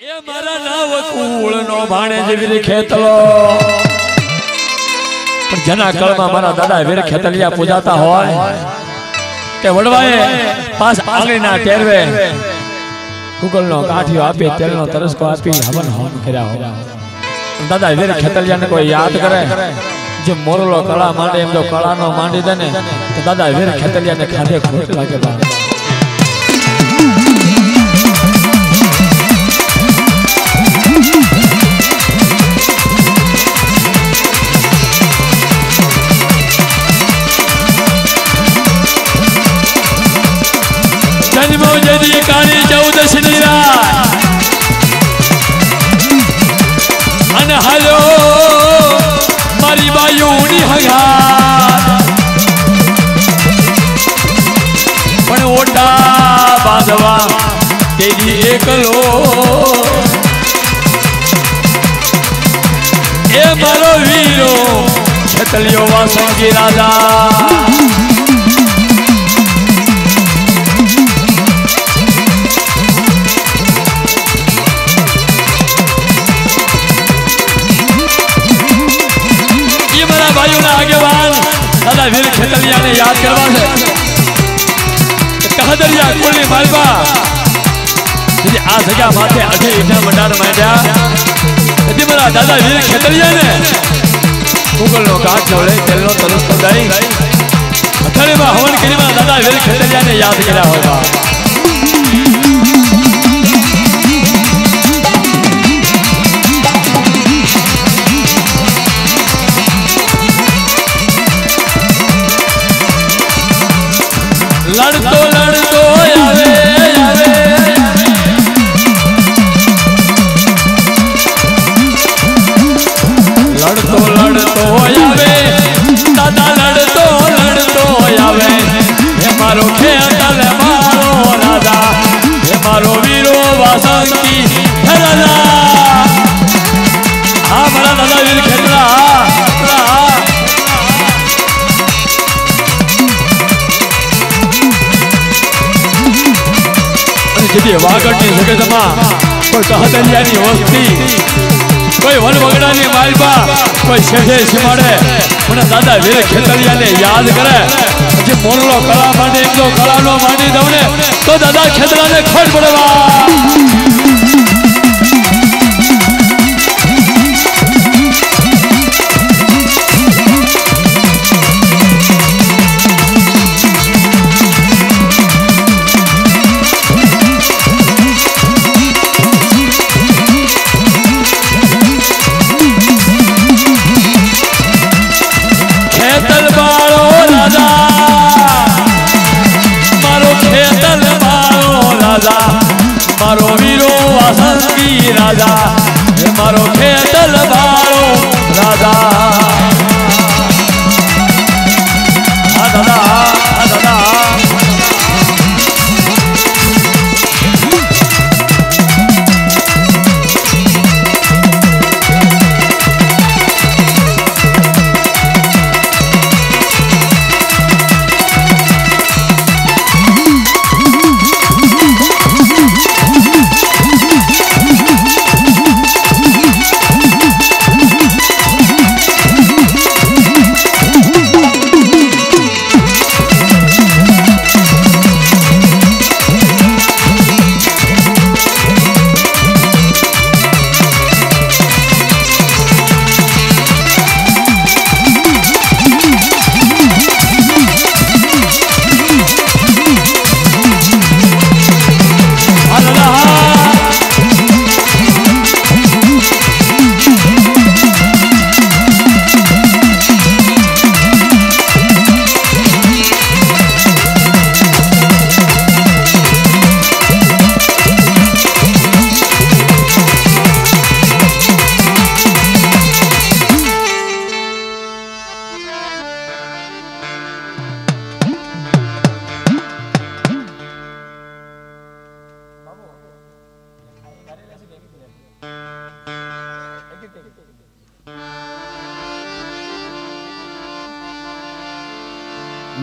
એ મારા નાવ કુળનો ભાણે જેવી ખેતલો પણ જના કળમાં મારા દાદા વીર ખેતલિયા પૂજાતા હોય તે વડવાએ પાસ આંગળીના ટેરવે ગુગલનો કાઠિયો આપી તેલનો તરસકો આપી હવન હોમ કર્યા હોય દાદા વીર ખેતલિયાને કોઈ યાદ કરે જે મોરલો કળા માંડે એમ જો કળાનો માંડી દે ને તો દાદા વીર ખેતલિયાને ખાધે ખોટ લાગે બા जन्मो जदी काली 14 ની રાત અને હાલો મારી બાયુની હંગાત પણ ઓટા બાંધવા તેજી એકલો એ મારો વીરો ખેતલિયો વાસંગી રાજા दादा वीर खेतलिया ने याद करवा से कहदरिया कुलनी मालबा यदि आ जगह माथे अधे इना मंडार मांड्या यदि मेरा दादा वीर खेतलिया ने मुगल नो काट जोड़े तेल नो तलस तो दाई अथरे में हवन करी में दादा वीर खेतलिया ने याद કર્યા होगा लड़तो लड़तो आवे आवे लड़तो लड़तो आवे दादा लड़तो लड़तो आवे हे मारो खेतल मारो राजा हे मारो वीरो वासंती हे राजा हाँ मारा दादा वीर खेतला यदि वागड़नी जगतमा कोई कहदलियानी वस्ती कोई वन वगड़ानी मालबा कोई शेठे सिमाड़े मने दादा वीर खेतलियाने याद करे जे मोरलो कला मांडे एमलो कलानो मांडी दवने तो दादा खेतलाने खोट पड़वा मारो वीरो वासंगी राजा हे मारो खेतल बारो राजा आ दादा आ दादा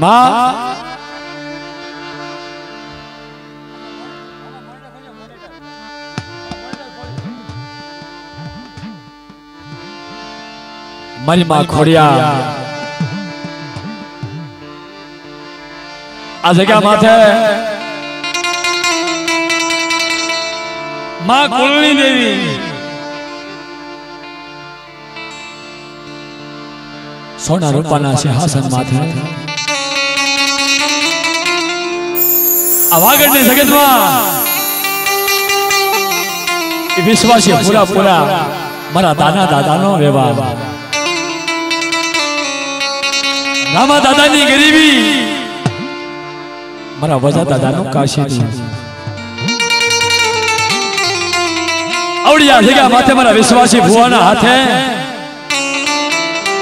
माँ મારી માં ખોડિયા આ જગ્યા માથે માં કુલની દેવી સોના રૂપાના સિંહાસન માથે આ વાગડની જગતમાં વિશ્વાસી પૂરા પૂરા મારા દાના દાદાનો વ્યવહાર રામા દાદાની ગરીબી મારા વજા દાદાનું કાશી આવડિયા જગ્યા માથે મારા વિશ્વાસી ભુવાના હાથે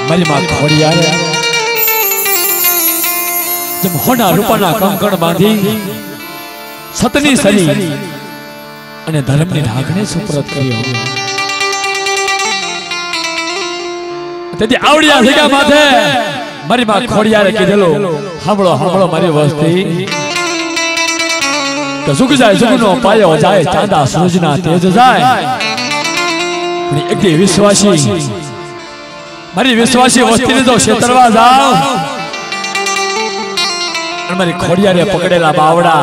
મારી માં ખોડિયા જેમ હોના રૂપાના કંકણ બાંધી સતની સરી અને ધર્મની ઢાકને સુપરત કર્યો તેથી આવડિયા જગ્યા માથે મારી માં ખોડિયારે કીધેલું સાંભળો સાંભળો મારી વસ્તી કે સુખ જાય સુખનો પાયો જાય ચાંદા સૂરજના તેજ જાય પણ એક વિશ્વાસી મારી વિશ્વાસી વસ્તીને જો છેતરવા જાવ અને મારી ખોડિયારે પકડેલા બાવડા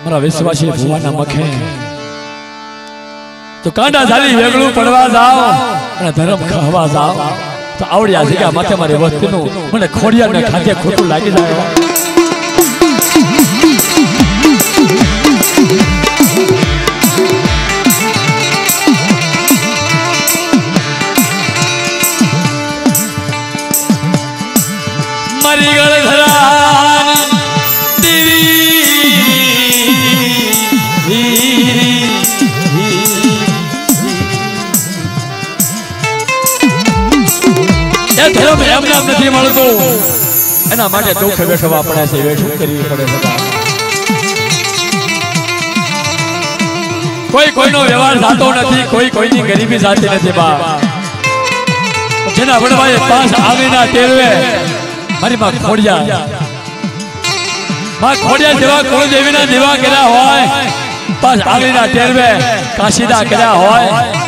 મારા વિશ્વાસી ભુવાના મખે તો કાંડા ઝાલી વેગળું પડવા જાવ અને ધર્મ ખાવા જાવ તો આવડિયા જગ્યા માથે મારી વસ્તીનું મને ખોડિયાને ખાતે ખોટું લાગી જાય મારી ગળધરાની ધર્મ એમ નામ નથી મળતો એના માટે દુઃખ વેઠવા પડે છે વેઠું કરવી પડે છે કોઈ કોઈનો વ્યવહાર થતો નથી કોઈ કોઈની ગરીબી જાતી નથી બા જેના વડવાએ પાસ આવીના ટેરવે મારી માં ખોડિયા જેવા કુળદેવીના દીવા કર્યા હોય પાસ આવીના ટેરવે કાશીદા કર્યા હોય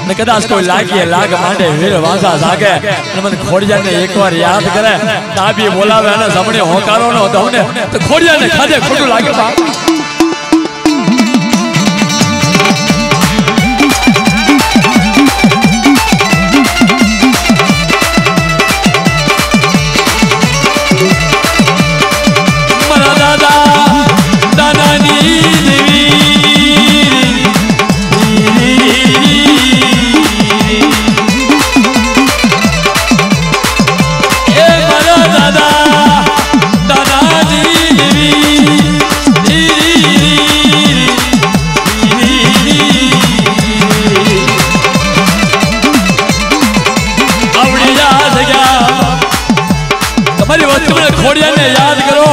ને કદાચ કોઈ લાગીએ લાગ માંડે વીર વાંસા જાગે અને મને ખોડિયાને એકવાર યાદ કરે ડાબી બોલાવે અને જમણે હોકારો નો દઉને તો ખોડિયાને ખાધે ખોટું લાગે બા મારા દાદા દાદાની ખોડિયાને યાદ કરો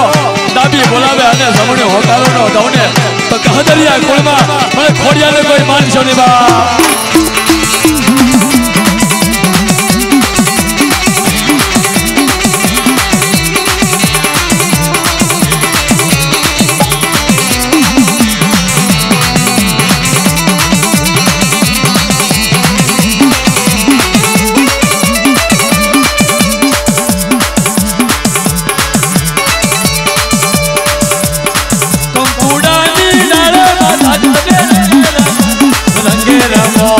ડાબી બોલાવે અને જમણે હોકારો નો દઉને તો કહદરિયા કુળમાં મને ખોડિયાને કોઈ માનશો નહીં બા રંગે રમો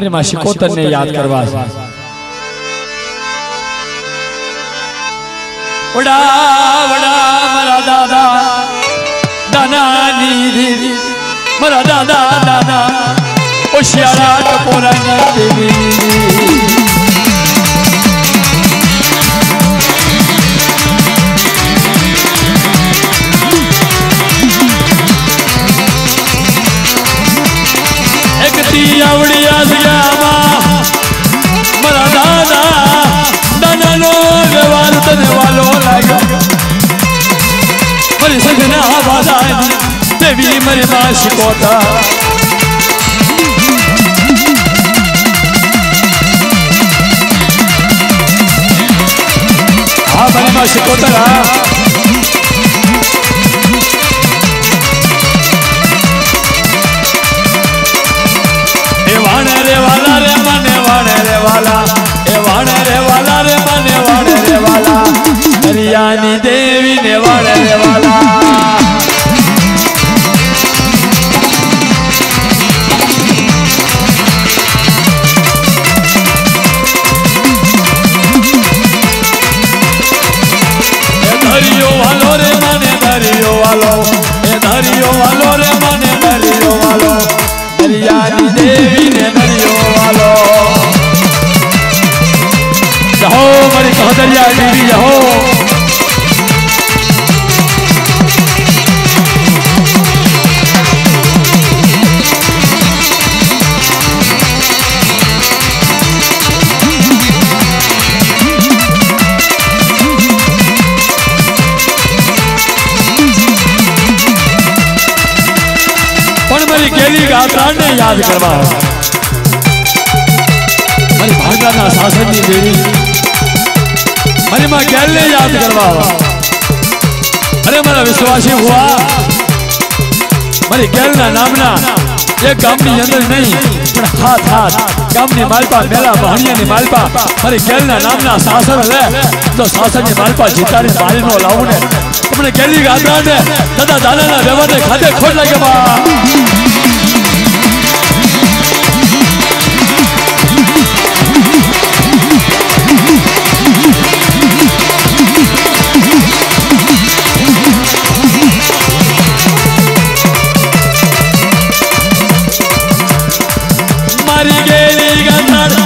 મારી માં શિકોતર ને યાદ કરવા વડા વડા મારા દાદા દાનાની દીદી મારા દાદા દાદા ઓશિયારા ટપોરાની દેવી આવડિયા સગામાં મારા દાદા દાદાનો વ્યવહાર તને વાલો લાગ્યો મારી સગના વાદાની દેવી મારી માં શિકોતર હા મારી માં શિકોતર રે વાલા રે મને વાણે રે વાલા એ વાણે રે વાલા રે મને વાણે રે વાલા હરિયાની દેવી ને વાણે રે વાલા એ ધરિયો વાલો રે મને ધરિયો વાલો એ ધરિયો વાલો રે મને ધરિયો વાલો હરિયાની દેવી ને જહો મારી કહદરિયા દેવી જહો પણ મારી ગેલી ગાત્રાને યાદ કરવા મારી ભાગના શાસનની દેવી अरे माँ गैल ने याद करवा अरे मारा विश्वासी हुआ मारी गैल ना नामना एक गामनी अंदर नहीं पर हाथ हाथ गामनी मालपा मेला बहनिया ने मालपा मारी गैल ना नामना शासन है तो शासन ने मालपा जीतारी मारी नो लाऊं ने तुमने गैली गाता ने दादा दादा ना व्यवहार ने खाते खोट लगे बा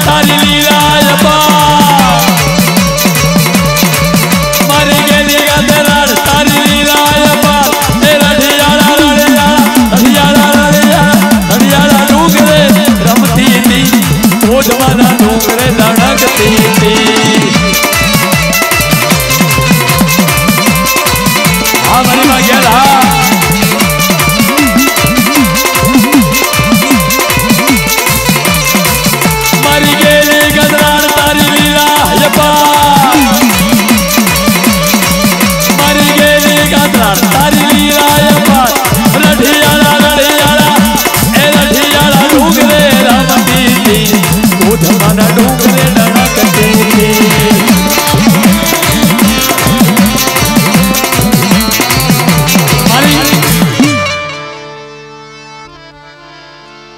तारी लीला मारी गेली गदरार तारी लीला रढ़ियाला डूंगरे रमती थी ओढ़वाना डूंगरे लड़कती थी हाँ मारी माँ गेला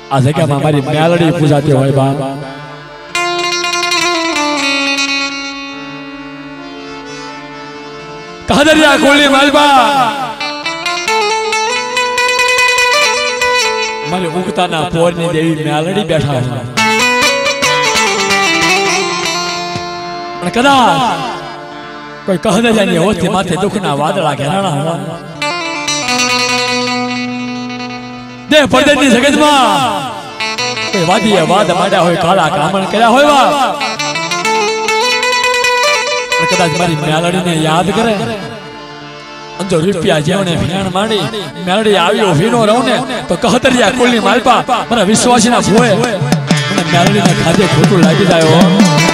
आ जगह में हमारी मेलडी पूजाती हो बाप कहदरिया कोली मालबा मारे उगता ना पोरनी देवी मेलडी बैठा है पण कदा कोई कहदरिया ने होती माथे दुखना वादळा घेराणा हुआ दे परदेनी जगत में कोई वादी है वाद माडा होय काला कामण कर्या होय वा कदाच मारी मेलडी ने याद करे अंजो रुपया जेवणे भीण माडी मेलडी आव्यो वीनो रहू ने तो कहतरिया कुलनी मालपा मारा विश्वासी ना भोए મને મેલડી ના ખાધે ખોટું લાગી જાય